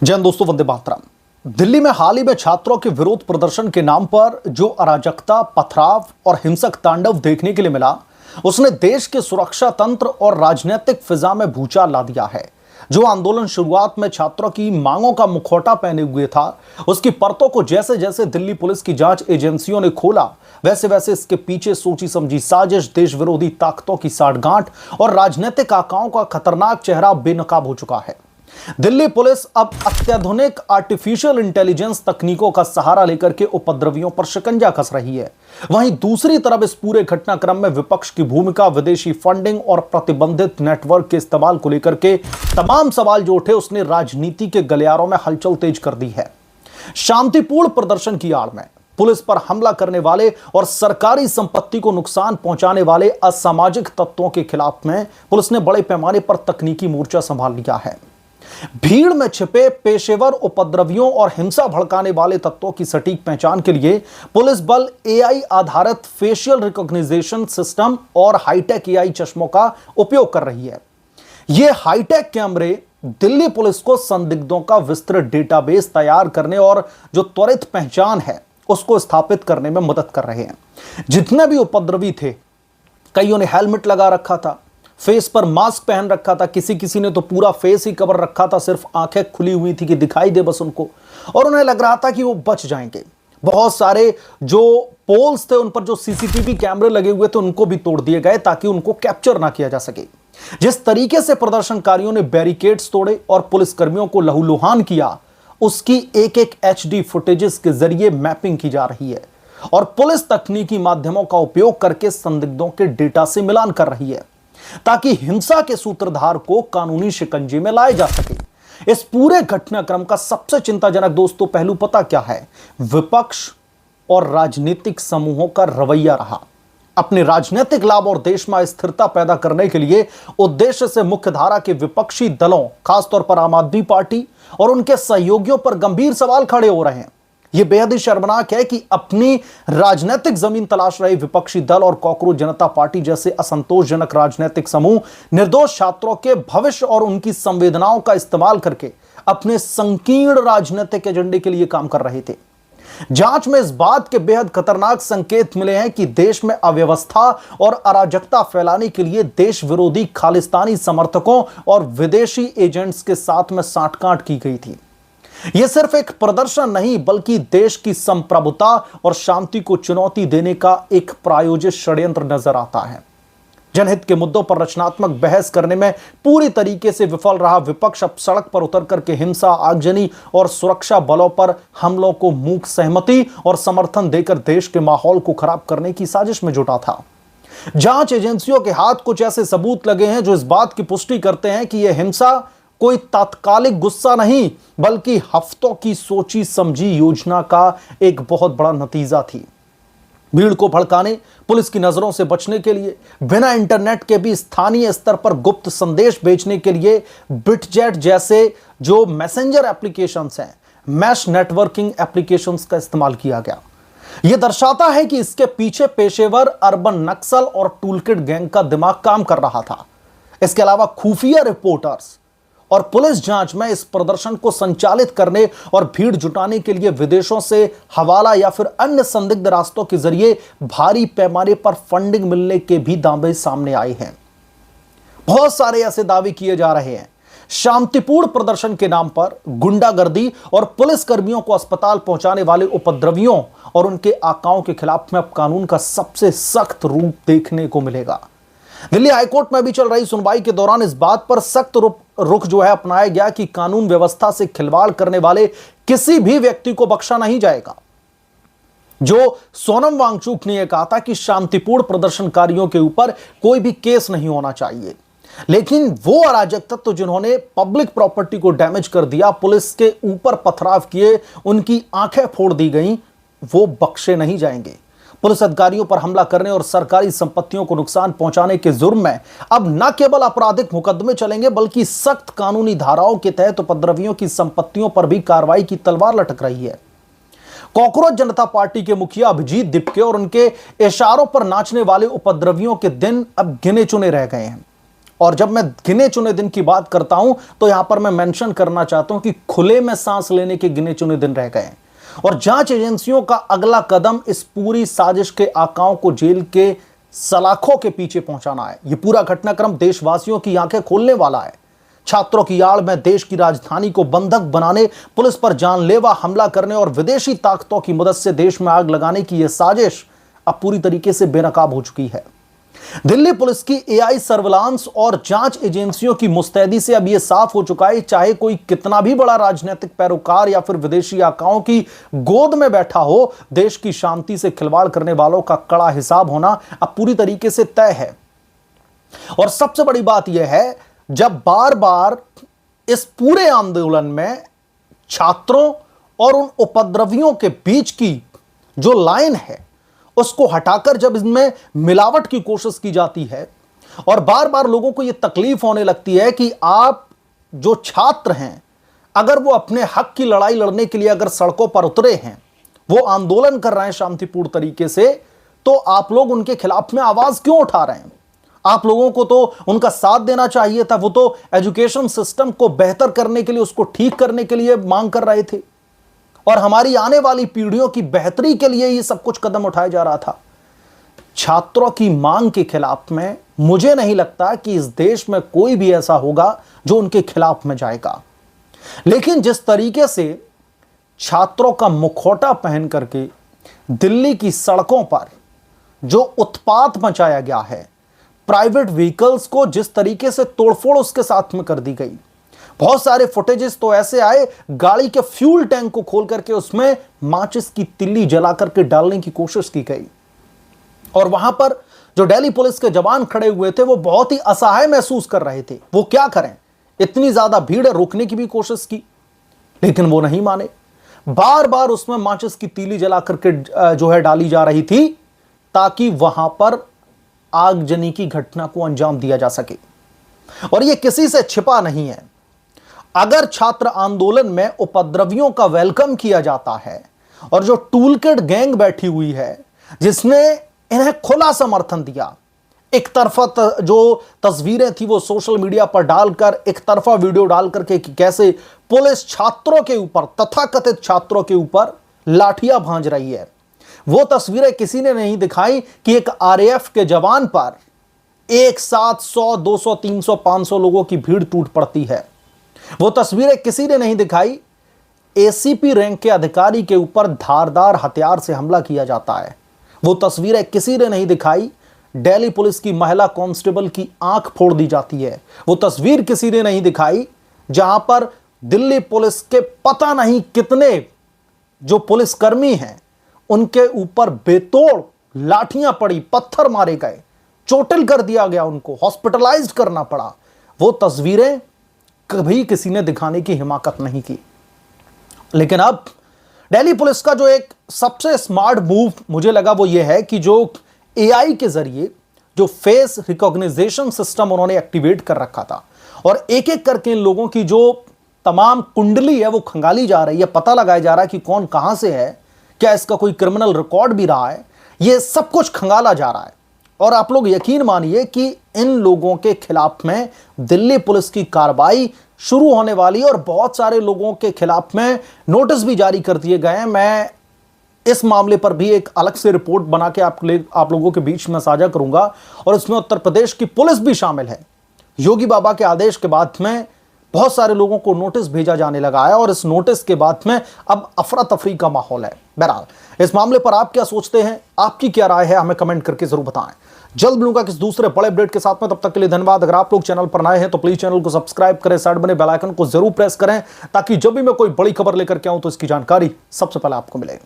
जय हिंद दोस्तों, वंदे मातरम। दिल्ली में हाल ही में छात्रों के विरोध प्रदर्शन के नाम पर जो अराजकता, पथराव और हिंसक तांडव देखने के लिए मिला, उसने देश के सुरक्षा तंत्र और राजनीतिक फिजा में भूचाल ला दिया है। जो आंदोलन शुरुआत में छात्रों की मांगों का मुखौटा पहने हुए था, उसकी परतों को जैसे जैसे दिल्ली पुलिस की जांच एजेंसियों ने खोला, वैसे वैसे इसके पीछे सोची समझी साजिश, देश विरोधी ताकतों की साठगांठ और राजनीतिक आकाओं का खतरनाक चेहरा बेनकाब हो चुका है। दिल्ली पुलिस अब अत्याधुनिक आर्टिफिशियल इंटेलिजेंस तकनीकों का सहारा लेकर के उपद्रवियों पर शिकंजा कस रही है। वहीं दूसरी तरफ इस पूरे घटनाक्रम में विपक्ष की भूमिका, विदेशी फंडिंग और प्रतिबंधित नेटवर्क के इस्तेमाल को लेकर के तमाम सवाल जो उठे, उसने राजनीति के गलियारों में हलचल तेज कर दी है। शांतिपूर्ण प्रदर्शन की आड़ में पुलिस पर हमला करने वाले और सरकारी संपत्ति को नुकसान पहुंचाने वाले असामाजिक तत्वों के खिलाफ में पुलिस ने बड़े पैमाने पर तकनीकी मोर्चा संभाल लिया है। भीड़ में छिपे पेशेवर उपद्रवियों और हिंसा भड़काने वाले तत्वों की सटीक पहचान के लिए पुलिस बल एआई आधारित फेशियल रिकॉग्निशन सिस्टम और हाईटेक एआई चश्मों का उपयोग कर रही है। यह हाईटेक कैमरे दिल्ली पुलिस को संदिग्धों का विस्तृत डेटाबेस तैयार करने और जो त्वरित पहचान है उसको स्थापित करने में मदद कर रहे हैं। जितने भी उपद्रवी थे, कईयों ने हेलमेट लगा रखा था, फेस पर मास्क पहन रखा था, किसी किसी ने तो पूरा फेस ही कवर रखा था, सिर्फ आंखें खुली हुई थी कि दिखाई दे बस उनको, और उन्हें लग रहा था कि वो बच जाएंगे। बहुत सारे जो पोल्स थे, उन पर जो सीसीटीवी कैमरे लगे हुए थे, उनको भी तोड़ दिए गए ताकि उनको कैप्चर ना किया जा सके। जिस तरीके से प्रदर्शनकारियों ने बैरिकेड्स तोड़े और पुलिसकर्मियों को लहूलुहान किया, उसकी एक एक एचडी फुटेजेस के जरिए मैपिंग की जा रही है और पुलिस तकनीकी माध्यमों का उपयोग करके संदिग्धों के डेटा से मिलान कर रही है ताकि हिंसा के सूत्रधार को कानूनी शिकंजे में लाया जा सके। इस पूरे घटनाक्रम का सबसे चिंताजनक दोस्तों पहलू पता क्या है? विपक्ष और राजनीतिक समूहों का रवैया रहा। अपने राजनीतिक लाभ और देश में स्थिरता पैदा करने के लिए उद्देश्य से मुख्यधारा के विपक्षी दलों, खासतौर पर आम आदमी पार्टी और उनके सहयोगियों पर गंभीर सवाल खड़े हो रहे हैं। यह बेहद ही शर्मनाक है कि अपनी राजनीतिक जमीन तलाश रहे विपक्षी दल और कॉकरोच जनता पार्टी जैसे असंतोषजनक राजनीतिक समूह निर्दोष छात्रों के भविष्य और उनकी संवेदनाओं का इस्तेमाल करके अपने संकीर्ण राजनीतिक एजेंडे के लिए काम कर रहे थे। जांच में इस बात के बेहद खतरनाक संकेत मिले हैं कि देश में अव्यवस्था और अराजकता फैलाने के लिए देश विरोधी खालिस्तानी समर्थकों और विदेशी एजेंट्स के साथ में साठगांठ की गई थी। यह सिर्फ एक प्रदर्शन नहीं, बल्कि देश की संप्रभुता और शांति को चुनौती देने का एक प्रायोजित षड्यंत्र नजर आता है। जनहित के मुद्दों पर रचनात्मक बहस करने में पूरी तरीके से विफल रहा विपक्ष अब सड़क पर उतर करके हिंसा, आगजनी और सुरक्षा बलों पर हमलों को मूक सहमति और समर्थन देकर देश के माहौल को खराब करने की साजिश में जुटा था। जांच एजेंसियों के हाथ कुछ ऐसे सबूत लगे हैं जो इस बात की पुष्टि करते हैं कि यह हिंसा कोई तात्कालिक गुस्सा नहीं, बल्कि हफ्तों की सोची समझी योजना का एक बहुत बड़ा नतीजा थी। भीड़ को भड़काने, पुलिस की नजरों से बचने के लिए, बिना इंटरनेट के भी स्थानीय स्तर पर गुप्त संदेश भेजने के लिए बिटजेट जैसे जो मैसेंजर एप्लीकेशंस हैं, मैश नेटवर्किंग एप्लीकेशंस का इस्तेमाल किया गया। यह दर्शाता है कि इसके पीछे पेशेवर अर्बन नक्सल और टूलकिट गैंग का दिमाग काम कर रहा था। इसके अलावा खुफिया रिपोर्टर्स और पुलिस जांच में इस प्रदर्शन को संचालित करने और भीड़ जुटाने के लिए विदेशों से हवाला या फिर अन्य संदिग्ध रास्तों के जरिए भारी पैमाने पर फंडिंग मिलने के भी दावे सामने आए हैं। बहुत सारे ऐसे दावे किए जा रहे हैं। शांतिपूर्ण प्रदर्शन के नाम पर गुंडागर्दी और पुलिस कर्मियों को अस्पताल पहुंचाने वाले उपद्रवियों और उनके आकाओं के खिलाफ में अब कानून का सबसे सख्त रूप देखने को मिलेगा। दिल्ली हाईकोर्ट में भी चल रही सुनवाई के दौरान इस बात पर सख्त रुख जो है अपनाया गया कि कानून व्यवस्था से खिलवाड़ करने वाले किसी भी व्यक्ति को बख्शा नहीं जाएगा। जो सोनम वांगचुक ने यह कहा था कि शांतिपूर्ण प्रदर्शनकारियों के ऊपर कोई भी केस नहीं होना चाहिए, लेकिन वो अराजक तत्व जिन्होंने पब्लिक प्रॉपर्टी को डैमेज कर दिया, पुलिस के ऊपर पथराव किए, उनकी आंखें फोड़ दी गई, वो बख्शे नहीं जाएंगे। पुलिस अधिकारियों पर हमला करने और सरकारी संपत्तियों को नुकसान पहुंचाने के जुर्म में अब न केवल आपराधिक मुकदमे चलेंगे, बल्कि सख्त कानूनी धाराओं के तहत उपद्रवियों की संपत्तियों पर भी कार्रवाई की तलवार लटक रही है। कॉकरोच जनता पार्टी के मुखिया अभिजीत दिपके और उनके इशारों पर नाचने वाले उपद्रवियों के दिन अब गिने चुने रह गए हैं और जब मैं गिने चुने दिन की बात करता हूं तो यहां पर मैं मेंशन करना चाहता हूं कि खुले में सांस लेने के गिने चुने दिन रह गए और जांच एजेंसियों का अगला कदम इस पूरी साजिश के आकाओं को जेल के सलाखों के पीछे पहुंचाना है। यह पूरा घटनाक्रम देशवासियों की आंखें खोलने वाला है। छात्रों की आड़ में देश की राजधानी को बंधक बनाने, पुलिस पर जानलेवा हमला करने और विदेशी ताकतों की मदद से देश में आग लगाने की यह साजिश अब पूरी तरीके से बेनकाब हो चुकी है। दिल्ली पुलिस की एआई सर्विलांस और जांच एजेंसियों की मुस्तैदी से अब यह साफ हो चुका है, चाहे कोई कितना भी बड़ा राजनीतिक पैरोकार या फिर विदेशी आकाओं की गोद में बैठा हो, देश की शांति से खिलवाड़ करने वालों का कड़ा हिसाब होना अब पूरी तरीके से तय है। और सबसे बड़ी बात यह है, जब बार बार इस पूरे आंदोलन में छात्रों और उन उपद्रवियों के बीच की जो लाइन है उसको हटाकर जब इसमें मिलावट की कोशिश की जाती है और बार बार लोगों को यह तकलीफ होने लगती है कि आप जो छात्र हैं, अगर वो अपने हक की लड़ाई लड़ने के लिए अगर सड़कों पर उतरे हैं, वो आंदोलन कर रहे हैं शांतिपूर्ण तरीके से, तो आप लोग उनके खिलाफ में आवाज क्यों उठा रहे हैं? आप लोगों को तो उनका साथ देना चाहिए था। वो तो एजुकेशन सिस्टम को बेहतर करने के लिए, उसको ठीक करने के लिए मांग कर रहे थे और हमारी आने वाली पीढ़ियों की बेहतरी के लिए ये सब कुछ कदम उठाया जा रहा था। छात्रों की मांग के खिलाफ में मुझे नहीं लगता कि इस देश में कोई भी ऐसा होगा जो उनके खिलाफ में जाएगा। लेकिन जिस तरीके से छात्रों का मुखौटा पहन करके दिल्ली की सड़कों पर जो उत्पात मचाया गया है, प्राइवेट व्हीकल्स को जिस तरीके से तोड़फोड़ उसके साथ में कर दी गई, बहुत सारे फुटेजेस तो ऐसे आए, गाड़ी के फ्यूल टैंक को खोल करके उसमें माचिस की तिल्ली जला करके डालने की कोशिश की गई और वहां पर जो दिल्ली पुलिस के जवान खड़े हुए थे वो बहुत ही असहाय महसूस कर रहे थे। वो क्या करें, इतनी ज्यादा भीड़ है, रोकने की भी कोशिश की लेकिन वो नहीं माने। बार बार उसमें माचिस की तीली जला करके जो है डाली जा रही थी ताकि वहां पर आगजनी की घटना को अंजाम दिया जा सके। और यह किसी से छिपा नहीं है। अगर छात्र आंदोलन में उपद्रवियों का वेलकम किया जाता है और जो टूलकिट गैंग बैठी हुई है जिसने इन्हें खुला समर्थन दिया, एक तरफा जो तस्वीरें थी वो सोशल मीडिया पर डालकर, एक तरफा वीडियो डालकर के कैसे पुलिस छात्रों के ऊपर, तथाकथित छात्रों के ऊपर लाठियां भांज रही है, वो तस्वीरें किसी ने नहीं दिखाई कि एक आरएएफ के जवान पर एक साथ 100, 200, 300, 500 लोगों की भीड़ टूट पड़ती है। वो तस्वीरें किसी ने नहीं दिखाई एसीपी रैंक के अधिकारी के ऊपर धारदार हथियार से हमला किया जाता है। वो तस्वीरें किसी ने नहीं दिखाई दिल्ली पुलिस की महिला कांस्टेबल की आंख फोड़ दी जाती है। वो तस्वीर किसी ने नहीं दिखाई जहां पर दिल्ली पुलिस के पता नहीं कितने जो पुलिसकर्मी हैं उनके ऊपर बेतोड़ लाठियां पड़ी, पत्थर मारे गए, चोटिल कर दिया गया, उनको हॉस्पिटलाइज्ड करना पड़ा। वो तस्वीरें कभी किसी ने दिखाने की हिम्मत नहीं की। लेकिन अब दिल्ली पुलिस का जो एक सबसे स्मार्ट मूव मुझे लगा वो ये है कि जो एआई के जरिए जो फेस रिकॉग्निशन सिस्टम उन्होंने एक्टिवेट कर रखा था और एक एक करके इन लोगों की जो तमाम कुंडली है वो खंगाली जा रही है, पता लगाया जा रहा है कि कौन कहां से है, क्या इसका कोई क्रिमिनल रिकॉर्ड भी रहा है, ये सब कुछ खंगाला जा रहा है। और आप लोग यकीन मानिए कि इन लोगों के खिलाफ में दिल्ली पुलिस की कार्रवाई शुरू होने वाली है और बहुत सारे लोगों के खिलाफ में नोटिस भी जारी कर दिए गए हैं। मैं इस मामले पर भी एक अलग से रिपोर्ट बना के आप लोगों के बीच में साझा करूंगा और इसमें उत्तर प्रदेश की पुलिस भी शामिल है। योगी बाबा के आदेश के बाद में बहुत सारे लोगों को नोटिस भेजा जाने लगा है और इस नोटिस के बाद में अब अफरा तफरी का माहौल है। बहरहाल इस मामले पर आप क्या सोचते हैं, आपकी क्या राय है, हमें कमेंट करके जरूर बताएं। जल्द मिलूंगा किस दूसरे बड़े अपडेट के साथ में, तब तक के लिए धन्यवाद। अगर आप लोग चैनल पर नए हैं तो प्लीज चैनल को सब्सक्राइब करें, साइड बने बेल आइकन को जरूर प्रेस करें ताकि जब भी मैं कोई बड़ी खबर लेकर के आऊं तो इसकी जानकारी सबसे पहले आपको मिले।